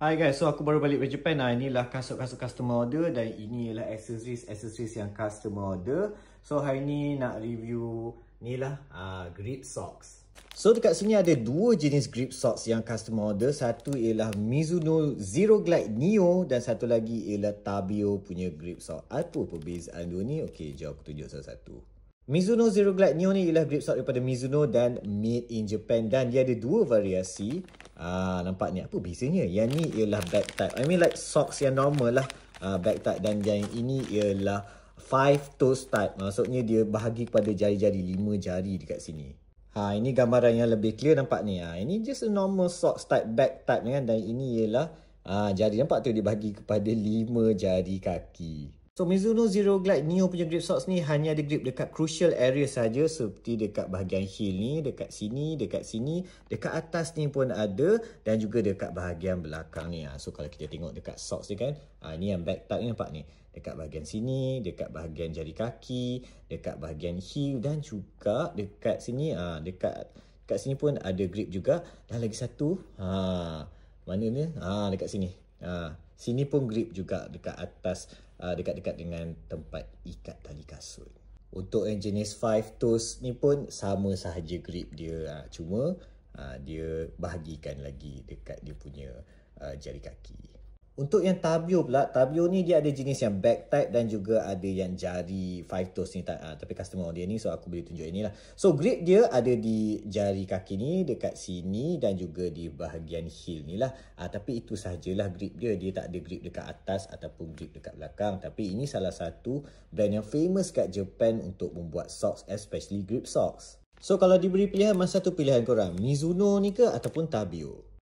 Hi guys, so aku baru balik dari Japan. Inilah kasut-kasut customer order dan ini ialah accessories yang customer order. So hari ni nak review ni lah grip socks. So dekat sini ada dua jenis grip socks yang customer order. Satu ialah Mizuno Zero Glide Neo dan satu lagi ialah Tabio punya grip sock. Apa perbezaan dua ni? Okey, jom aku tunjuk salah satu. Mizuno Zero Glide Neo ni ialah grip sock daripada Mizuno dan made in Japan dan dia ada dua variasi. Nampak ni apa bezanya? Yang ni ialah bag type. I mean like socks yang normal lah, bag type, dan yang ini ialah 5 toes type. Maksudnya dia bahagi kepada jari-jari, 5 jari dekat sini. Ini gambaran yang lebih clear nampak ni. Ini just a normal socks type, bag type kan, dan ini ialah jari, nampak tu dia bahagi kepada 5 jari kaki. So Mizuno Zero Glide Neo punya grip socks ni hanya ada grip dekat crucial area saja, seperti dekat bahagian heel ni, dekat sini, dekat atas ni pun ada, dan juga dekat bahagian belakang ni. So kalau kita tengok dekat socks ni kan, ni yang back type ni nampak ni. Dekat bahagian sini, dekat bahagian jari kaki, dekat bahagian heel dan juga dekat sini, dekat sini pun ada grip juga. Dan lagi satu, mana ni? Dekat sini. Sini pun grip juga dekat atas, dekat-dekat dengan tempat ikat tali kasut. Untuk yang jenis 5 toes ni pun sama sahaja grip dia, cuma dia bahagikan lagi dekat dia punya jari kaki. Untuk yang Tabio pula, Tabio ni dia ada jenis yang back type dan juga ada yang jari 5 toes ni. Tapi customer dia ni, so aku boleh tunjuk ini lah. So grip dia ada di jari kaki ni, dekat sini dan juga di bahagian heel ni lah. Tapi itu sahajalah grip dia. Dia tak ada grip dekat atas ataupun grip dekat belakang. Tapi ini salah satu brand yang famous kat Japan untuk membuat socks, especially grip socks. So kalau diberi pilihan, mana satu pilihan korang? Mizuno ni ke ataupun Tabio?